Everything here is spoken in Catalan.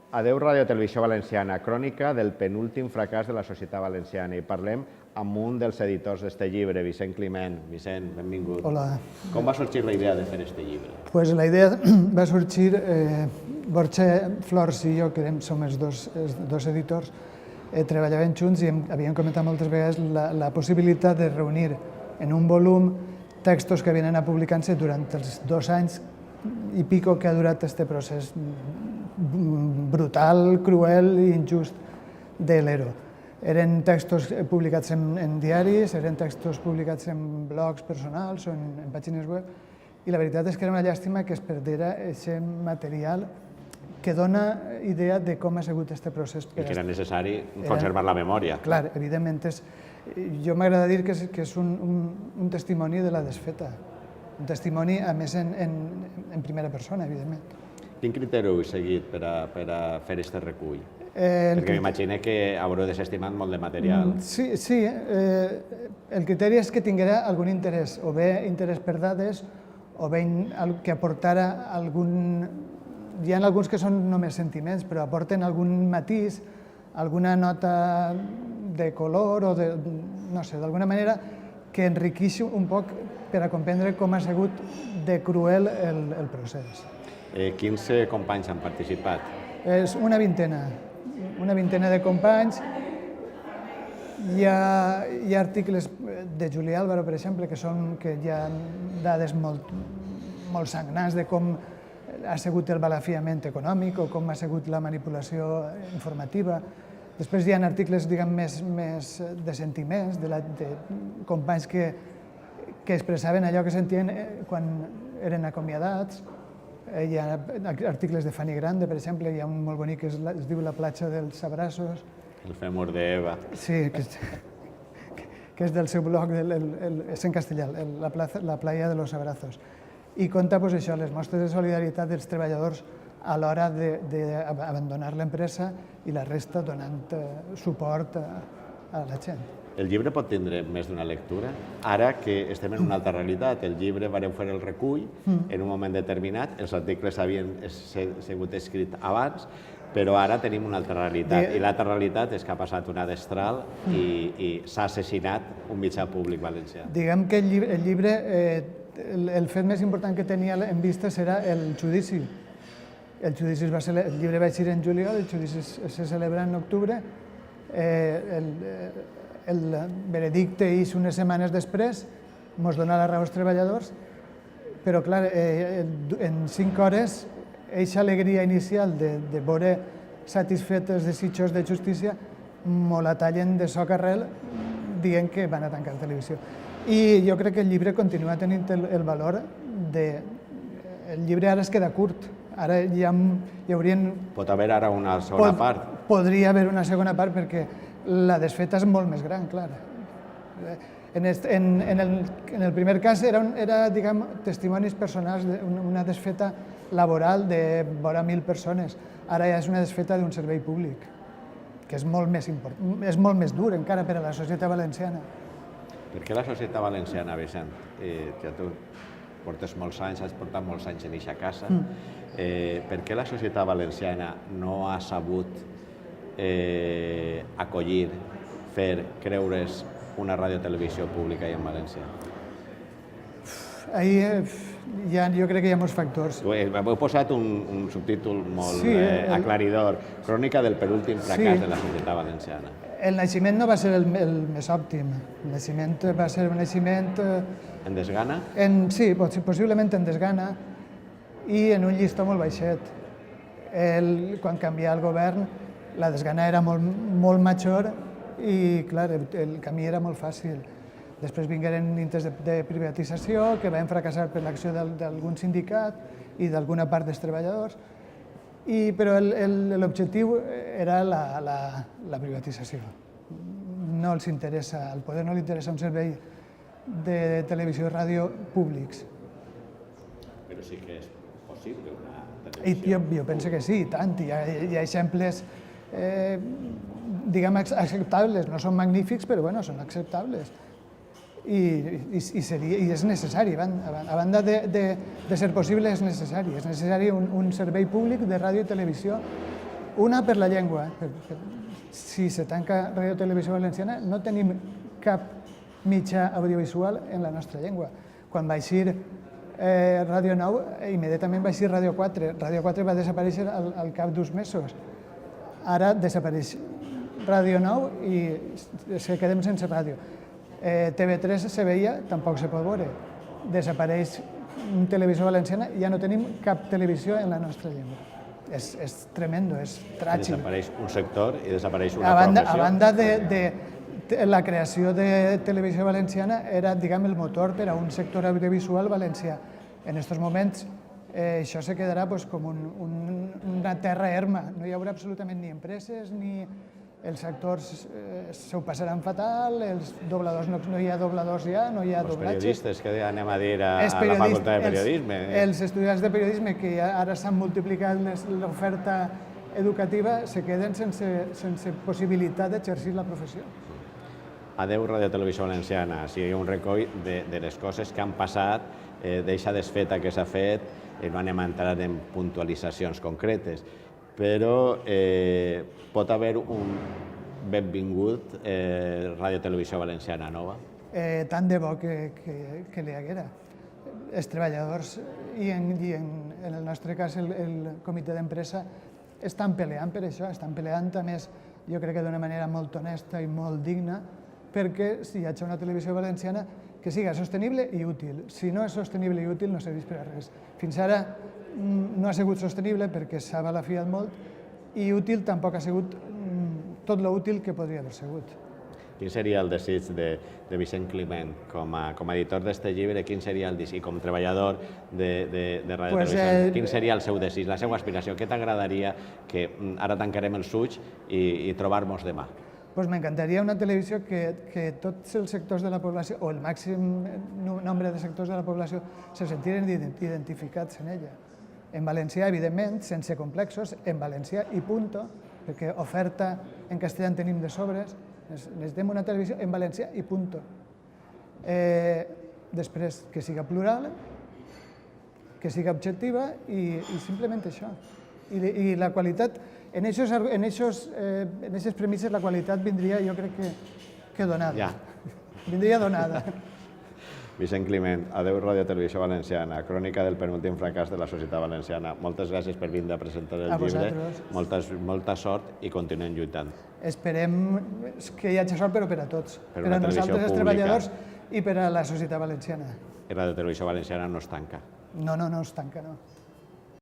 Adeu Ràdio Televisió Valenciana, crònica del penúltim fracàs de la societat valenciana. I parlem amb un dels editors d'este llibre, Vicent Climent. Vicent, benvingut. Hola. Com va sorgir la idea de fer este llibre? Pues la idea va sorgir, Borja Flors i jo, que som els dos editors, treballàvem junts i havíem comentat moltes vegades la possibilitat de reunir en un volum textos que havien anat publicant-se durant els 2 anys i pico que ha durat este procés brutal, cruel i injust de l'ERO. Eren textos publicats en diaris, eren textos publicats en blogs personals o en pàgines web, i la veritat és que era una llàstima que es perdera aquest material que dona idea de com ha sigut aquest procés. I que era necessari conservar la memòria. Clar, evidentment, jo m'agrada dir que és un testimoni de la desfeta, un testimoni, a més, en primera persona, evidentment. Quin criteri heu seguit per a fer aquest recull? Perquè m'imagino que haureu desestimat molt de material. Sí, el criteri és que tinguera algun interès, o bé interès per dades, o bé que aportara algun... Hi ha alguns que són només sentiments, però aporten algun matís, alguna nota de color o de... no sé, d'alguna manera que enriqueixi un poc per a comprendre com ha sigut de cruel el procés. Quins companys han participat? És una vintena de companys. Hi ha articles de Julià Álvaro, per exemple, que hi ha dades molt sagnants de com ha sigut el balafiament econòmic o com ha sigut la manipulació informativa. Després hi ha articles, diguem, més de sentiments, de companys que expressaven allò que sentien quan eren acomiadats. Hi ha articles de Fanny Grande, per exemple, hi ha un molt bonic que es diu La platja dels abraços. El fèmur d'Eva. Sí, que és del seu blog, és en castellà, La playa de los abrazos. I conta això, les mostres de solidaritat dels treballadors a l'hora d'abandonar l'empresa i la resta donant suport a la gent. El llibre pot tindre més d'una lectura? Ara que estem en una altra realitat, el llibre vareu fer el recull en un moment determinat, els articles havien sigut escrits abans, però ara tenim una altra realitat, i l'altra realitat és que ha passat una destral i s'ha assassinat un mitjà públic valencià. Diguem que el llibre, el fet més important que tenia en vista serà el judici. El llibre va eixir en juliol, el judici se celebra en octubre, el veredicte és unes setmanes després, ens dona la raó als treballadors, però clar, en 5 hores, aquesta alegria inicial de veure satisfets els desitjos de justícia, me la tallen de soc arrel dient que van a tancar la televisió. I jo crec que el llibre continua tenint el valor de... El llibre ara es queda curt, ara hi haurien... Pot haver ara una segona part? Podria haver una segona part perquè la desfeta és molt més gran, clar. En el primer cas era, diguem, testimonis personals d'una desfeta laboral de vora 1.000 persones. Ara ja és una desfeta d'un servei públic, que és molt més dur encara per a la societat valenciana. Per què la societat valenciana, Vicent? Ja tu portes molts anys, has portat molts anys en eixa casa. Per què la societat valenciana no ha sabut acollir, fer, creure's una radiotelevisió pública en València? Jo crec que hi ha molts factors. Heu posat un subtítol molt aclaridor, crònica del penúltim fracàs de la societat valenciana. El naixement no va ser el més òptim. El naixement va ser un naixement... En desgana? Sí, possiblement en desgana i en un llistó molt baixet. Quan canvià el govern, la desgana era molt major i, clar, el camí era molt fàcil. Després vingueren intents de privatització que van fracassar per l'acció d'algun sindicat i d'alguna part dels treballadors, però l'objectiu era la privatització. No els interessa, al poder no li interessa un servei de televisió i ràdio públics. Però sí que és possible una televisió. Jo penso que sí, i tant. Hi ha exemples, diguem, acceptables. No són magnífics, però bueno, són acceptables. I és necessari, a banda de ser possible, és necessari. És necessari un servei públic de ràdio i televisió, Una per la llengua. Si se tanca Ràdio Televisió Valenciana no tenim cap mitjà audiovisual en la nostra llengua. Quan va eixir Ràdio 9, immediatament va eixir Ràdio 4. Ràdio 4 va desaparèixer al cap d'uns mesos. Ara desapareix Ràdio 9 i se quedem sense ràdio. TV3 se veia, tampoc se pot veure. Desapareix Televisió Valenciana i ja no tenim cap televisió en la nostra llengua. És tremendo, és tràgic. Desapareix un sector i desapareix una professió. A banda de la creació de Televisió Valenciana era, diguem, el motor per a un sector audiovisual valencià. En aquests moments això se quedarà com una terra erma. No hi haurà absolutament ni empreses, ni els actors s'ho passaran fatal, els dobladors no hi ha dobladors ja, no hi ha doblatges. Els periodistes, que anem a dir a la facultat de periodisme. Els estudiants de periodisme, que ara s'han multiplicat l'oferta educativa, se queden sense possibilitat d'exercir la professió. Adeu, Ràdio Televisió Valenciana. Sigui un recoll de les coses que han passat, d'eixa desfeta que s'ha fet, no anem a entrar en puntualitzacions concretes, però pot haver un benvingut Ràdio Televisió Valenciana nova? Tant de bo que n'hi haguera. Els treballadors i en el nostre cas el comitè d'empresa estan peleant per això, estan peleant a més, jo crec que d'una manera molt honesta i molt digna, perquè si hi hagi una televisió valenciana que siga sostenible i útil. Si no és sostenible i útil no serveix per a res. Fins ara no ha sigut sostenible perquè s'ha balafiat molt i útil tampoc ha sigut tot l'útil que podria haver sigut. Quin seria el desig de Vicent Climent com a editor d'aquest llibre? Quin seria el desig? I com a treballador de Ràdio Televisió, quin seria el seu desig, la seva aspiració? Què t'agradaria que ara tancarem els ulls i trobar-nos demà? M'encantaria una televisió que tots els sectors de la població, o el màxim nombre de sectors de la població, se sentiren identificats en ella. En valencià, evidentment, sense complexos, en valencià i punto, perquè oferta en castellà en tenim de sobres. Necessitem una televisió en valencià i punto. Després, que siga plural, que siga objectiva i simplement això. I la qualitat, en aquestes premisses la qualitat vindria, jo crec que donada. Ja. Vindria donada. Vicent Climent, adeu Ràdio Televisió Valenciana, crònica del penúltim fracàs de la societat valenciana. Moltes gràcies per vindre a presentar el llibre. Molta sort i continuem lluitant. Esperem que hi hagi sort, però per a tots. Per a nosaltres, els treballadors, i per a la societat valenciana. I Ràdio Televisió Valenciana no es tanca. No es tanca, no.